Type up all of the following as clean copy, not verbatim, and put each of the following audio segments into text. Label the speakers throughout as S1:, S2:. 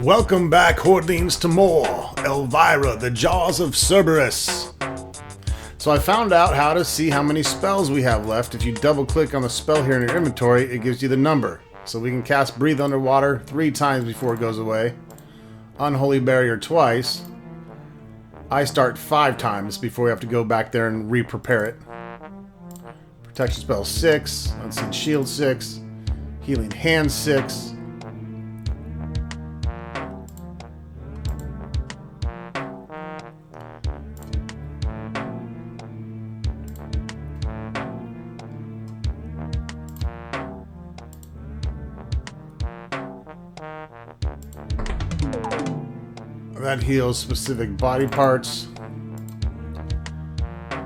S1: Welcome back, Hordlings, to more Elvira, the Jaws of Cerberus. So I found out how to see how many spells we have left. If you double click on the spell here in your inventory, it gives you the number. So we can cast Breathe Underwater 3 times before it goes away. Unholy Barrier twice. I start 5 times before we have to go back there and re-prepare it. Protection spell 6. Unseen Shield 6. Healing Hand 6. That heals specific body parts.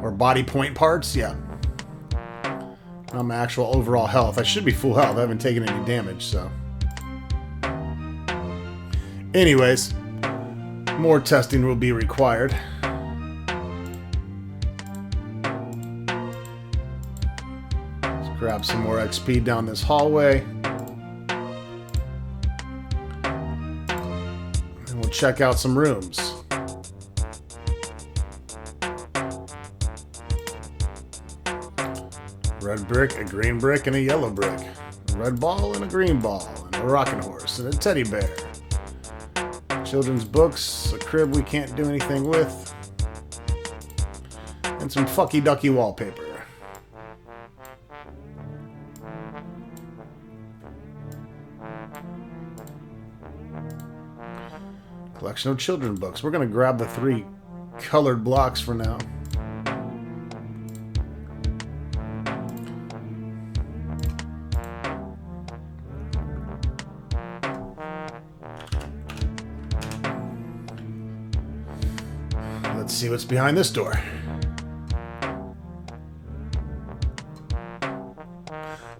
S1: Or body point parts, yeah. Not my actual overall health. I should be full health. I haven't taken any damage, so. Anyways, more testing will be required. Let's grab some more XP down this hallway. Check out some rooms. Red brick, a green brick, and a yellow brick. A red ball and a green ball, and a rocking horse, and a teddy bear. Children's books, a crib we can't do anything with, and some fucky ducky wallpaper. Collection of children's books. We're going to grab the 3 colored blocks for now. Let's see what's behind this door.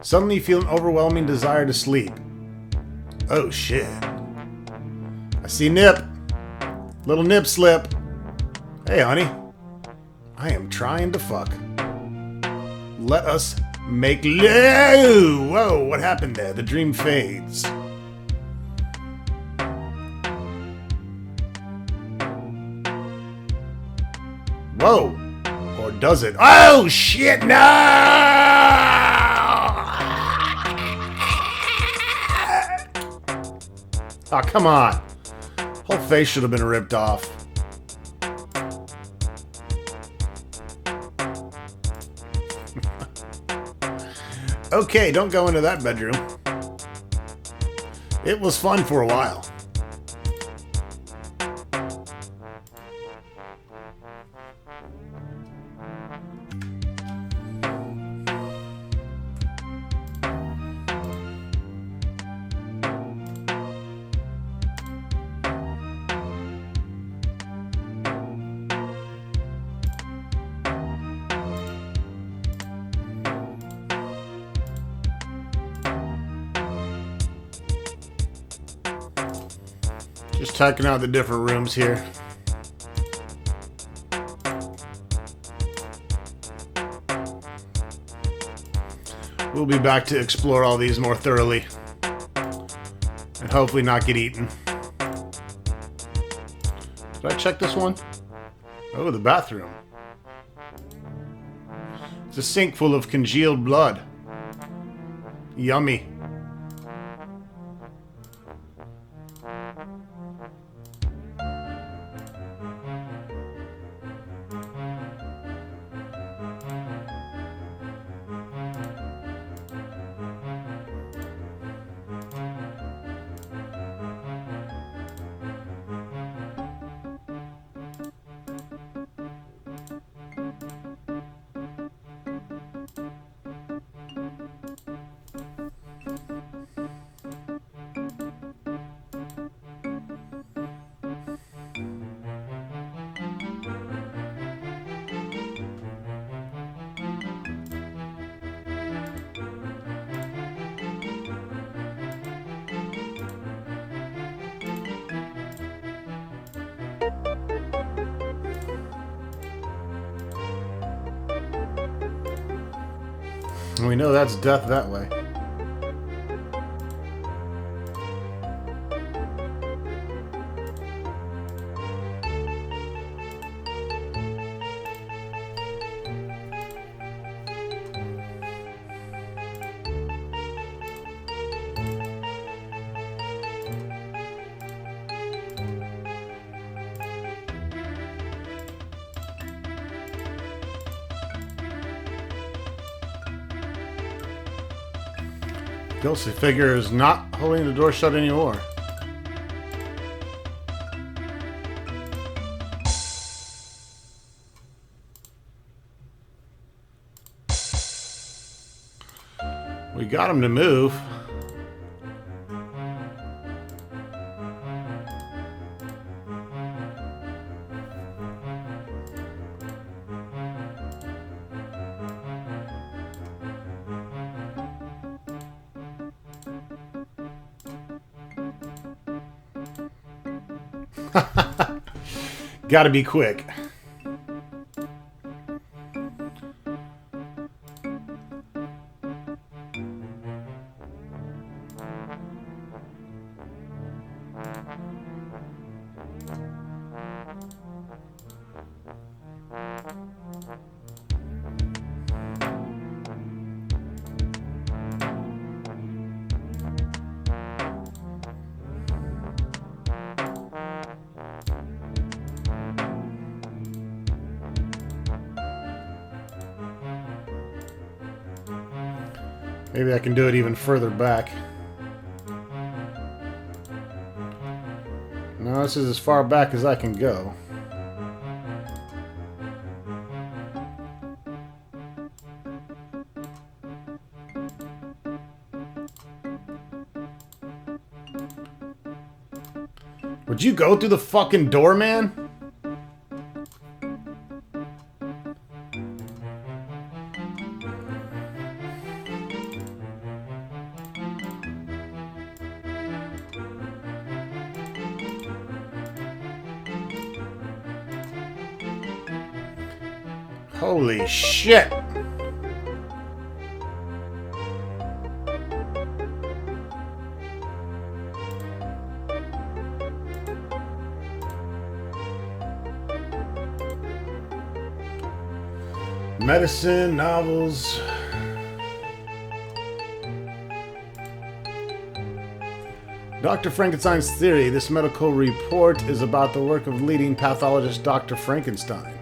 S1: Suddenly you feel an overwhelming desire to sleep. Oh shit. I see Nip. Little nip slip. Hey, honey. I am trying to fuck. Let us make love. Whoa, what happened there? The dream fades. Whoa. Or does it? Oh, shit, no! Oh, come on. Whole face should have been ripped off. Okay, don't go into that bedroom. It was fun for a while. Just checking out the different rooms here. We'll be back to explore all these more thoroughly. And hopefully not get eaten. Did I check this one? Oh, the bathroom. It's a sink full of congealed blood. Yummy. And we know that's death that way. Ghostly figure is not holding the door shut anymore. We got him to move. Gotta be quick. Maybe I can do it even further back. No, this is as far back as I can go. Would you go through the fucking door, man? Holy shit! Medicine, novels. Dr. Frankenstein's theory. This medical report is about the work of leading pathologist Dr. Frankenstein.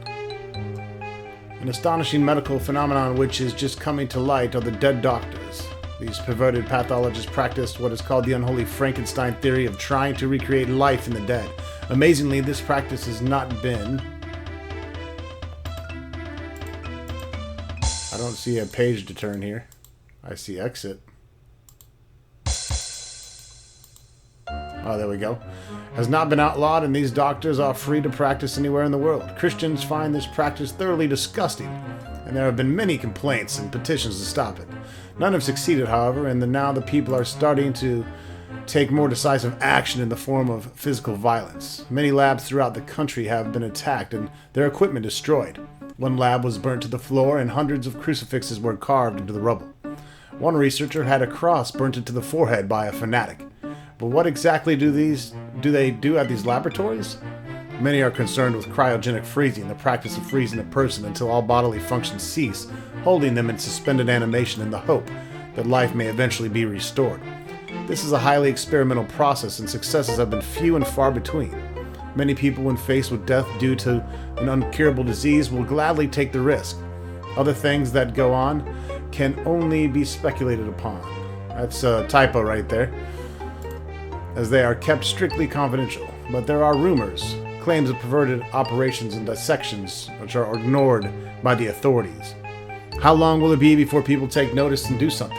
S1: An astonishing medical phenomenon which is just coming to light are the dead doctors. These perverted pathologists practiced what is called the unholy Frankenstein theory of trying to recreate life in the dead. Amazingly, this practice has not been... I don't see a page to turn here. I see exit. Oh, there we go. Has not been outlawed, and these doctors are free to practice anywhere in the world. Christians find this practice thoroughly disgusting, and there have been many complaints and petitions to stop it. None have succeeded, however, and now the people are starting to take more decisive action in the form of physical violence. Many labs throughout the country have been attacked and their equipment destroyed. One lab was burnt to the floor, and hundreds of crucifixes were carved into the rubble. One researcher had a cross burnt into the forehead by a fanatic. But what exactly do they do at these laboratories? Many are concerned with cryogenic freezing, the practice of freezing a person until all bodily functions cease, holding them in suspended animation in the hope that life may eventually be restored. This is a highly experimental process, and successes have been few and far between. Many people, when faced with death due to an uncurable disease, will gladly take the risk. Other things that go on can only be speculated upon. That's a typo right there, as they are kept strictly confidential. But there are rumors, claims of perverted operations and dissections which are ignored by the authorities. How long will it be before people take notice and do something?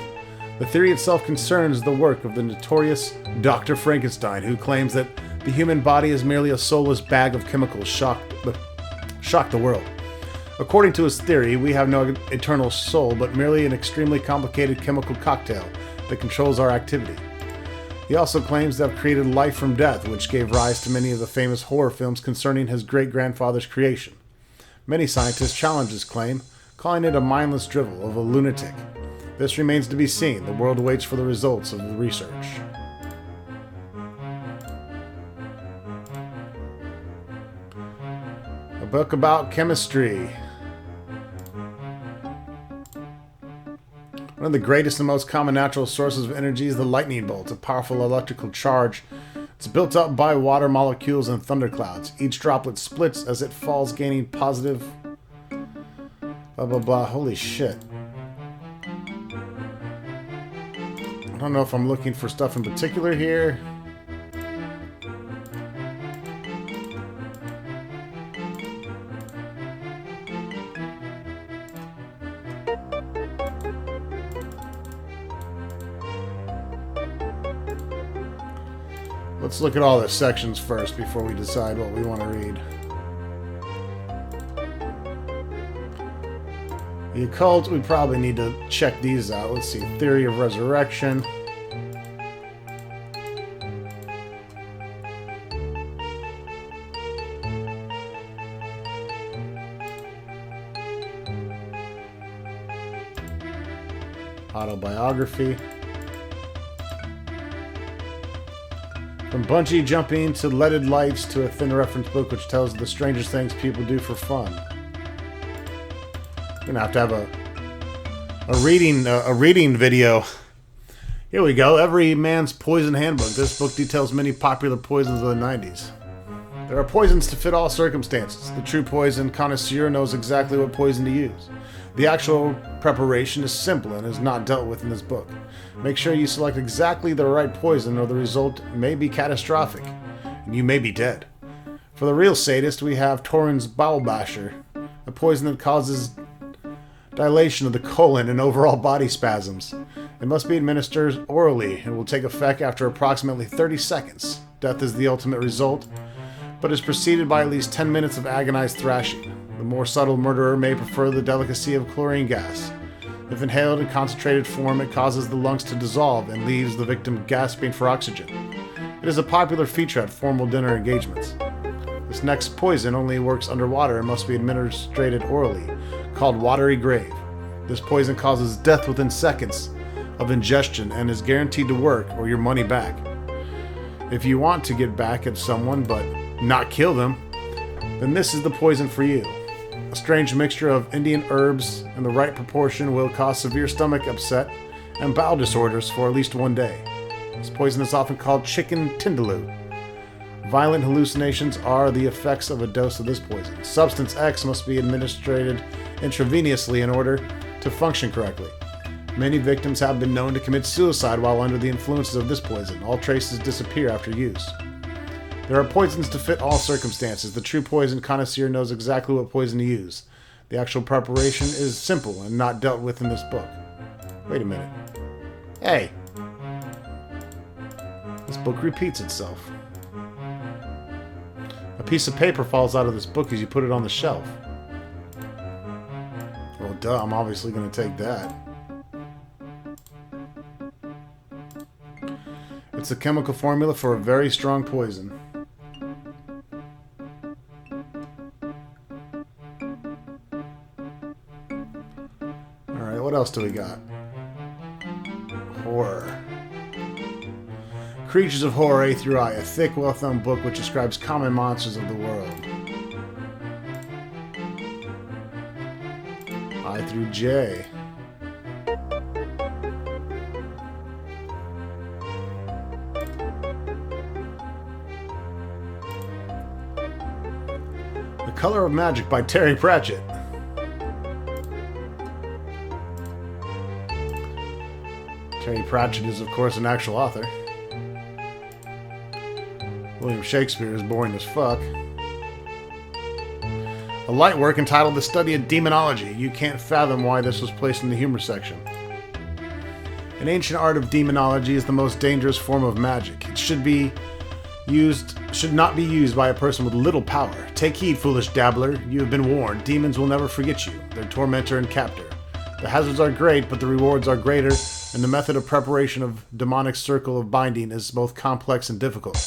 S1: The theory itself concerns the work of the notorious Dr. Frankenstein, who claims that the human body is merely a soulless bag of chemicals shocked the world. According to his theory, we have no eternal soul, but merely an extremely complicated chemical cocktail that controls our activity. He also claims to have created life from death, which gave rise to many of the famous horror films concerning his great-grandfather's creation. Many scientists challenge his claim, calling it a mindless drivel of a lunatic. This remains to be seen. The world waits for the results of the research. A book about chemistry. One of the greatest and most common natural sources of energy is the lightning bolt, a powerful electrical charge. It's built up by water molecules and thunderclouds. Each droplet splits as it falls, gaining positive... blah blah blah. Holy shit. don't know if I'm looking for stuff in particular here. Let's look at all the sections first before we decide what we want to read. The occult, we probably need to check these out. Let's see. Theory of resurrection. Autobiography. From bungee jumping to leaded lights to a thin reference book which tells the strangest things people do for fun. We're gonna have to have a reading video. Here we go. Every Man's Poison Handbook. This book details many popular poisons of the 90s. There are poisons to fit all circumstances. The true poison connoisseur knows exactly what poison to use. The actual preparation is simple and is not dealt with in this book. Make sure you select exactly the right poison or the result may be catastrophic, and you may be dead. For the real sadist, we have Torin's Bowel Basher, a poison that causes dilation of the colon and overall body spasms. It must be administered orally and will take effect after approximately 30 seconds. Death is the ultimate result, but is preceded by at least 10 minutes of agonized thrashing. The more subtle murderer may prefer the delicacy of chlorine gas. If inhaled in concentrated form, it causes the lungs to dissolve and leaves the victim gasping for oxygen. It is a popular feature at formal dinner engagements. This next poison only works underwater and must be administered orally, called watery grave. This poison causes death within seconds of ingestion and is guaranteed to work or your money back. If you want to get back at someone but not kill them, then this is the poison for you. A strange mixture of Indian herbs in the right proportion will cause severe stomach upset and bowel disorders for at least one day. This poison is often called chicken tindaloo. Violent hallucinations are the effects of a dose of this poison. Substance X must be administered intravenously in order to function correctly. Many victims have been known to commit suicide while under the influences of this poison. All traces disappear after use. There are poisons to fit all circumstances. The true poison connoisseur knows exactly what poison to use. The actual preparation is simple and not dealt with in this book. Wait a minute. Hey! This book repeats itself. A piece of paper falls out of this book as you put it on the shelf. Well, duh, I'm obviously going to take that. It's a chemical formula for a very strong poison. Alright, what else do we got? Horror. Creatures of Horror A through I, a thick, well-thumbed book which describes common monsters of the world. I through J. The Color of Magic by Terry Pratchett. Terry Pratchett is, of course, an actual author. William Shakespeare is boring as fuck. A light work entitled The Study of Demonology. You can't fathom why this was placed in the humor section. An ancient art of demonology is the most dangerous form of magic. It should not be used by a person with little power. Take heed, foolish dabbler. You have been warned. Demons will never forget you, their tormentor and captor. The hazards are great, but the rewards are greater, and the method of preparation of demonic circle of binding is both complex and difficult.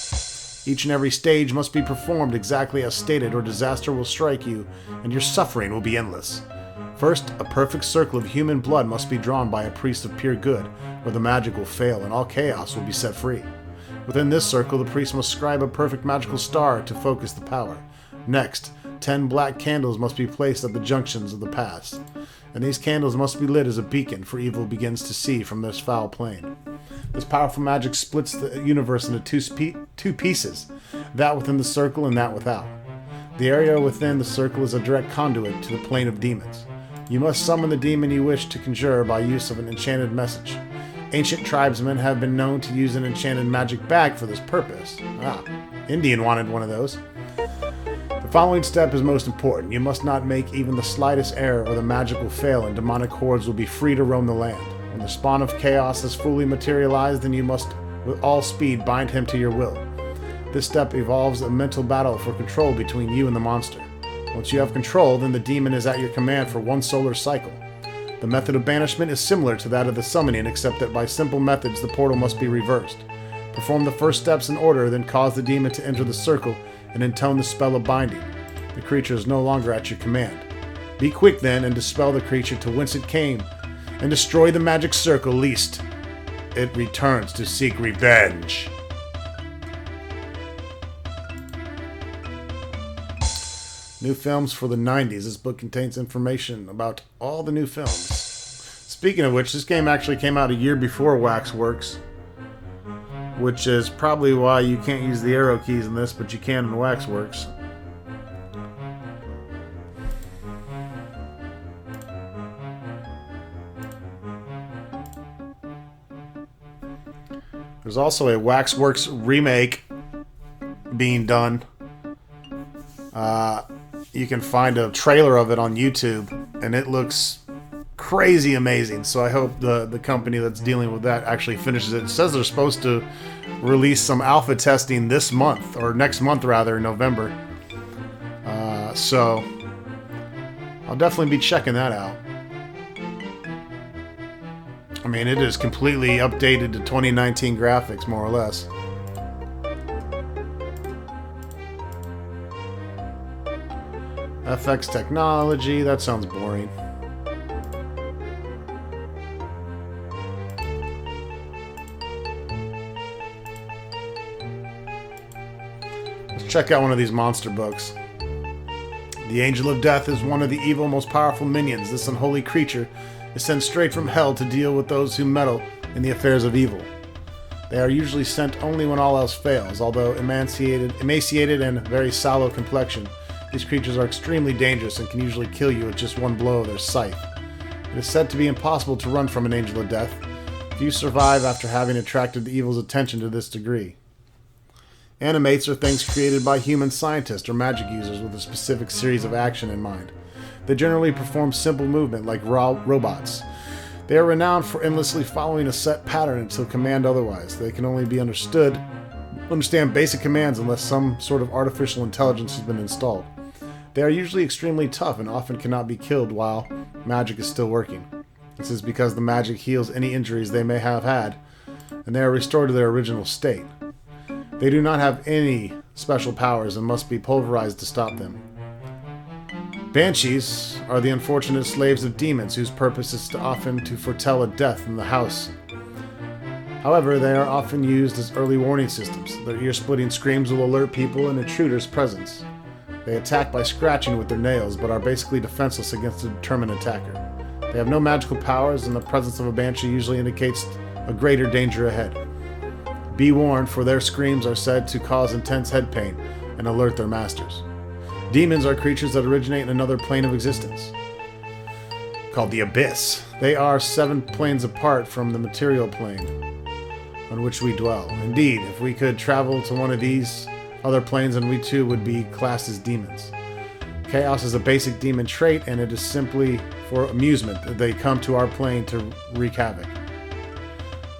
S1: Each and every stage must be performed exactly as stated, or disaster will strike you, and your suffering will be endless. First, a perfect circle of human blood must be drawn by a priest of pure good, or the magic will fail, and all chaos will be set free. Within this circle, the priest must scribe a perfect magical star to focus the power. Next, 10 black candles must be placed at the junctions of the paths, and these candles must be lit as a beacon, for evil begins to see from this foul plane. This powerful magic splits the universe into two pieces, that within the circle and that without. The area within the circle is a direct conduit to the plane of demons. You must summon the demon you wish to conjure by use of an enchanted message. Ancient tribesmen have been known to use an enchanted magic bag for this purpose. Indian wanted one of those. The following step is most important. You must not make even the slightest error or the magic will fail and demonic hordes will be free to roam the land. When the spawn of chaos has fully materialized, then you must with all speed bind him to your will. This step involves a mental battle for control between you and the monster. Once you have control, then the demon is at your command for one solar cycle. The method of banishment is similar to that of the summoning, except that by simple methods the portal must be reversed. Perform the first steps in order, then cause the demon to enter the circle and intone the spell of binding. The creature is no longer at your command. Be quick then and dispel the creature to whence it came, and destroy the magic circle lest it returns to seek revenge. New films for the 90s. This book contains information about all the new films. Speaking of which, this game actually came out a year before Waxworks, which is probably why you can't use the arrow keys in this, but you can in Waxworks. There's also a Waxworks remake being done. You can find a trailer of it on YouTube, and it looks crazy amazing. So I hope the company that's dealing with that actually finishes it. It says they're supposed to release some alpha testing this month, or next month rather, in November. So I'll definitely be checking that out. I mean, it is completely updated to 2019 graphics, more or less. FX technology, that sounds boring. Let's check out one of these monster books. The Angel of Death is one of the evil, most powerful minions. This unholy creature is sent straight from hell to deal with those who meddle in the affairs of evil. They are usually sent only when all else fails. Although emaciated and very sallow complexion, these creatures are extremely dangerous and can usually kill you with just one blow of their scythe. It is said to be impossible to run from an Angel of Death. Few survive after having attracted the evil's attention to this degree. Animates are things created by human scientists or magic users with a specific series of action in mind. They generally perform simple movement like robots. They are renowned for endlessly following a set pattern until command otherwise. They can only understand basic commands unless some sort of artificial intelligence has been installed. They are usually extremely tough and often cannot be killed while magic is still working. This is because the magic heals any injuries they may have had, and they are restored to their original state. They do not have any special powers and must be pulverized to stop them. Banshees are the unfortunate slaves of demons whose purpose is often to foretell a death in the house. However, they are often used as early warning systems. Their ear-splitting screams will alert people an intruder's presence. They attack by scratching with their nails, but are basically defenseless against a determined attacker. They have no magical powers, and the presence of a banshee usually indicates a greater danger ahead. Be warned, for their screams are said to cause intense head pain and alert their masters. Demons are creatures that originate in another plane of existence, called the Abyss. They are 7 planes apart from the material plane on which we dwell. Indeed, if we could travel to one of these other planes, and we too would be classed as demons. Chaos is a basic demon trait, and it is simply for amusement that they come to our plane to wreak havoc.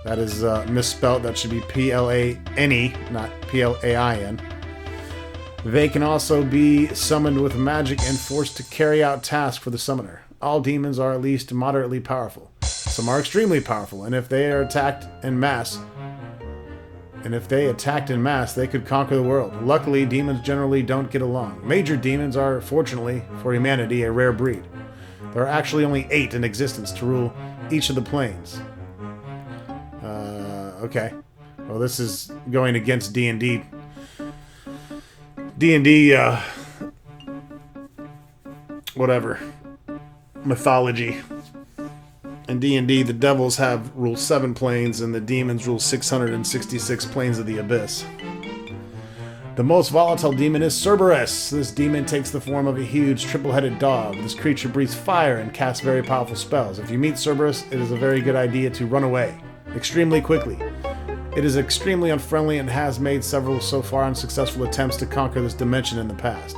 S1: That is misspelt. That should be P-L-A-N-E, not P-L-A-I-N. They can also be summoned with magic and forced to carry out tasks for the summoner. All demons are at least moderately powerful. Some are extremely powerful, and if they attacked in mass, they could conquer the world. Luckily, demons generally don't get along. Major demons are, fortunately for humanity, a rare breed. There are actually only 8 in existence to rule each of the planes. Okay. Well, this is going against D&D. Whatever. Mythology. In D&D, the devils rule 7 planes, and the demons rule 666 planes of the abyss. The most volatile demon is Cerberus. This demon takes the form of a huge triple-headed dog. This creature breathes fire and casts very powerful spells. If you meet Cerberus, it is a very good idea to run away. extremely quickly. It is extremely unfriendly and has made several so far unsuccessful attempts to conquer this dimension in the past.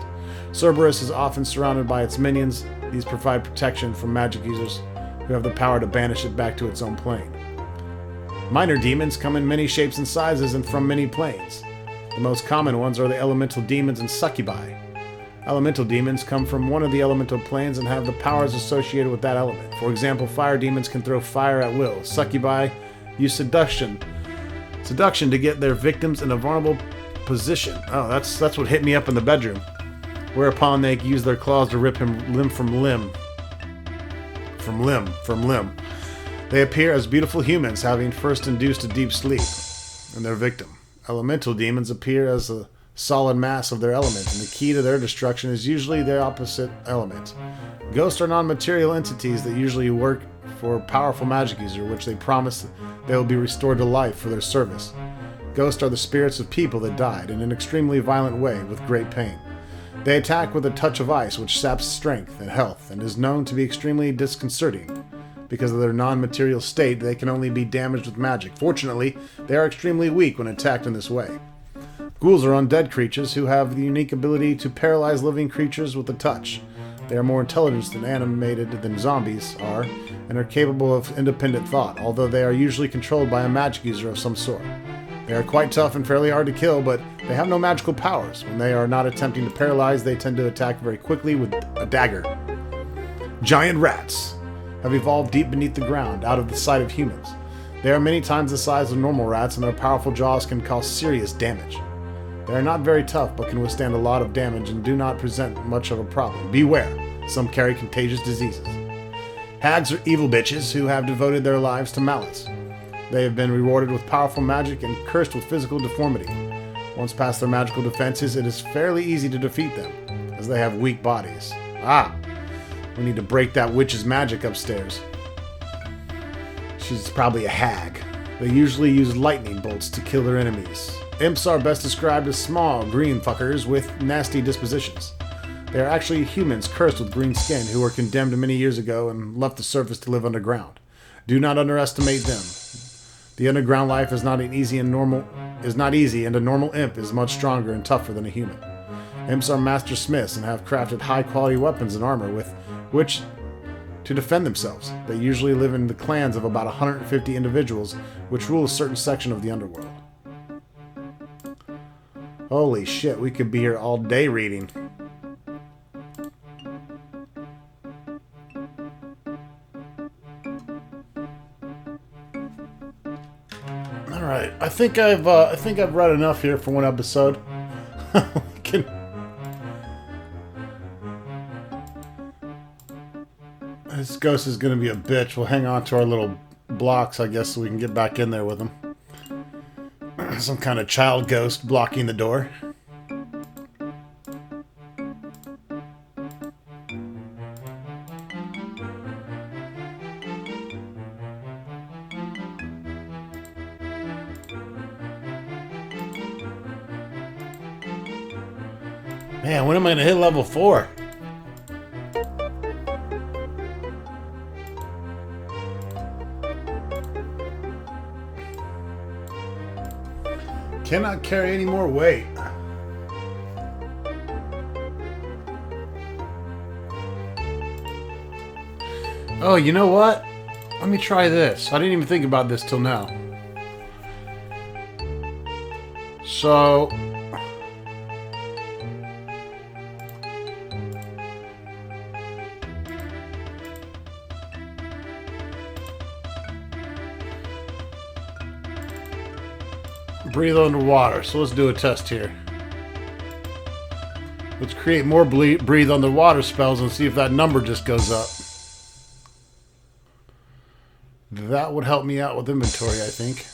S1: Cerberus is often surrounded by its minions. These provide protection from magic users who have the power to banish it back to its own plane. Minor demons come in many shapes and sizes and from many planes. The most common ones are the elemental demons and succubi. Elemental demons come from one of the elemental planes and have the powers associated with that element. For example, fire demons can throw fire at will. Succubi use seduction to get their victims in a vulnerable position. Oh, that's what hit me up in the bedroom. Whereupon they use their claws to rip him limb from limb. From limb. They appear as beautiful humans, having first induced a deep sleep in their victim. Elemental demons appear as a solid mass of their element, and the key to their destruction is usually their opposite element. Ghosts are non-material entities that usually work for a powerful magic user, which they promise they will be restored to life for their service. Ghosts are the spirits of people that died in an extremely violent way with great pain. They attack with a touch of ice, which saps strength and health, and is known to be extremely disconcerting. Because of their non-material state, they can only be damaged with magic. Fortunately, they are extremely weak when attacked in this way. Ghouls are undead creatures who have the unique ability to paralyze living creatures with a touch. They are more intelligent and animated than zombies are, and are capable of independent thought, although they are usually controlled by a magic user of some sort. They are quite tough and fairly hard to kill, but they have no magical powers. When they are not attempting to paralyze, they tend to attack very quickly with a dagger. Giant rats have evolved deep beneath the ground, out of the sight of humans. They are many times the size of normal rats, and their powerful jaws can cause serious damage. They are not very tough, but can withstand a lot of damage and do not present much of a problem. Beware, some carry contagious diseases. Hags are evil bitches who have devoted their lives to malice. They have been rewarded with powerful magic and cursed with physical deformity. Once past their magical defenses, it is fairly easy to defeat them, as they have weak bodies. We need to break that witch's magic upstairs. She's probably a hag. They usually use lightning bolts to kill their enemies. Imps are best described as small, green fuckers with nasty dispositions. They are actually humans cursed with green skin who were condemned many years ago and left the surface to live underground. Do not underestimate them. The underground life is not easy, and a normal imp is much stronger and tougher than a human. Imps are master smiths and have crafted high-quality weapons and armor with which to defend themselves. They usually live in the clans of about 150 individuals, which rule a certain section of the underworld. Holy shit, we could be here all day reading. Alright, I think I've read enough here for one episode. This ghost is going to be a bitch. We'll hang on to our little blocks, I guess, so we can get back in there with him. Some kind of child ghost blocking the door. Man, when am I going to hit level 4? Cannot carry any more weight. Oh, you know what? Let me try this. I didn't even think about this till now. So... breathe underwater. So let's do a test here. Let's create more breathe underwater spells and see if that number just goes up. That would help me out with inventory, I think.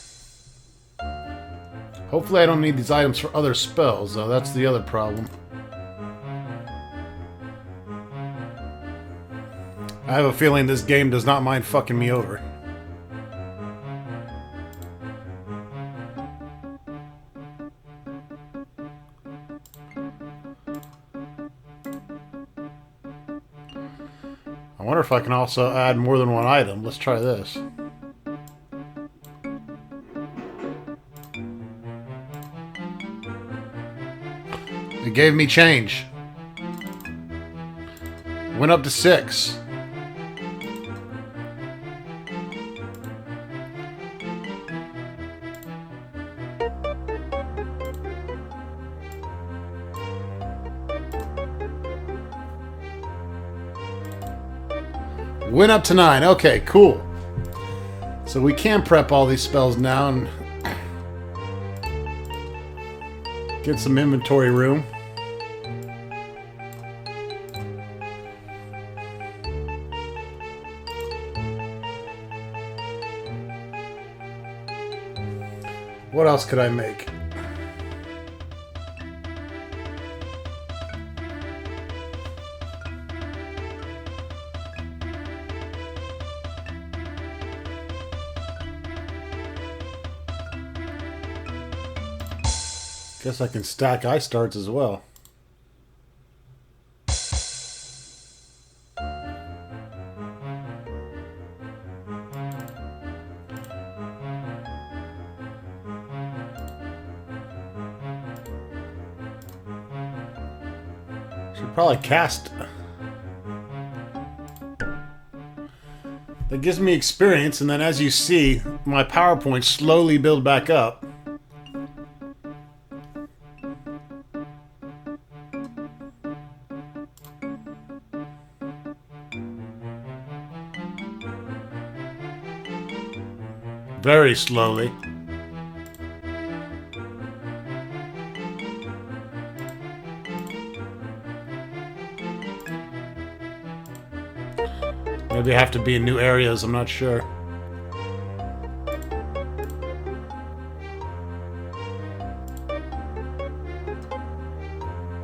S1: Hopefully I don't need these items for other spells, though. That's the other problem. I have a feeling this game does not mind fucking me over. I wonder if I can also add more than one item. Let's try this. It gave me change. Went up to 6. Went up to 9. Okay, cool. So we can prep all these spells now and get some inventory room. What else could I make? Guess I can stack ice darts as well. Should probably cast. That gives me experience, and then as you see, my power points slowly build back up. Very slowly. Maybe I have to be in new areas, I'm not sure.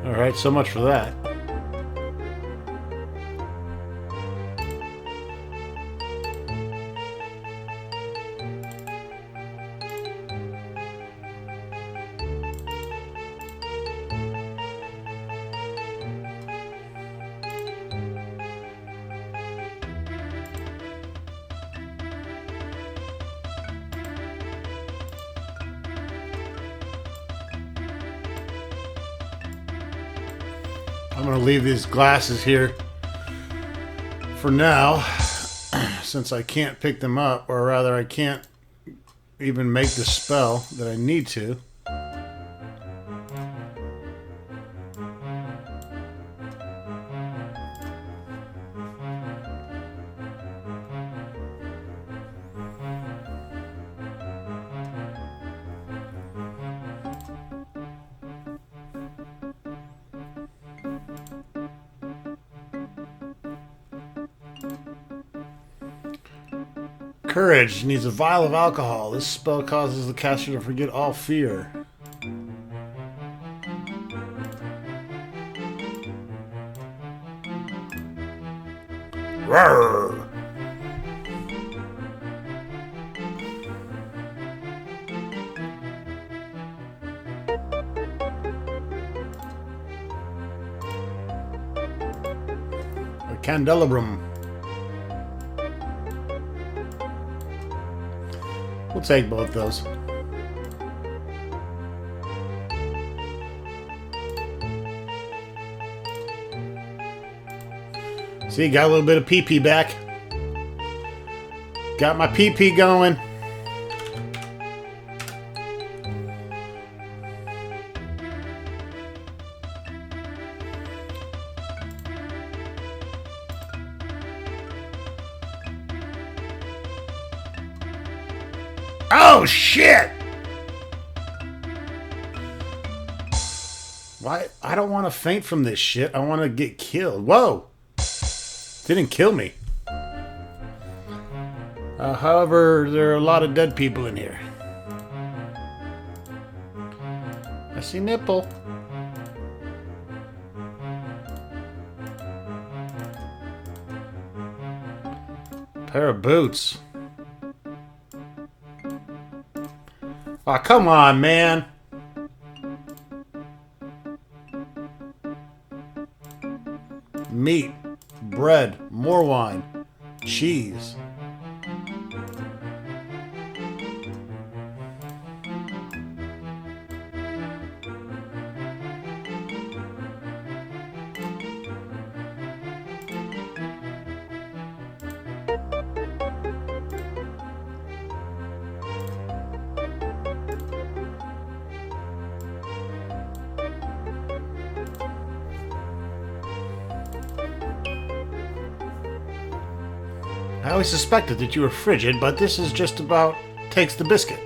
S1: Alright, so much for that. I'm going to leave these glasses here for now, since I can't pick them up, or rather I can't even make the spell that I need to. Courage needs a vial of alcohol. This spell causes the caster to forget all fear. Roar! A candelabrum. We'll take both those. See, got a little bit of PP back. Got my PP going. Oh, shit! Why? I don't want to faint from this shit. I want to get killed. Whoa! Didn't kill me. However, there are a lot of dead people in here. I see nipple. Pair of boots. Aw, oh, come on, man. Meat, bread, more wine, cheese. I always suspected that you were frigid, but this is just about takes the biscuit.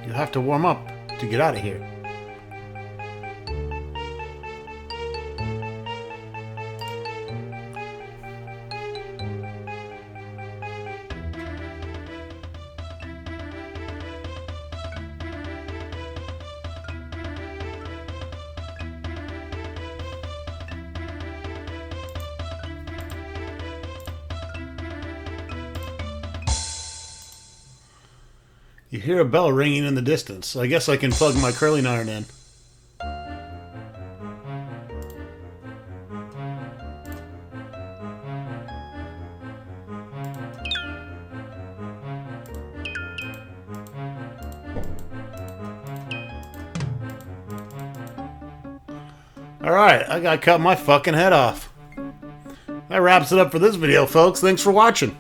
S1: You'll have to warm up to get out of here. You hear a bell ringing in the distance. I guess I can plug my curling iron in. Alright, I gotta cut my fucking head off. That wraps it up for this video, folks. Thanks for watching.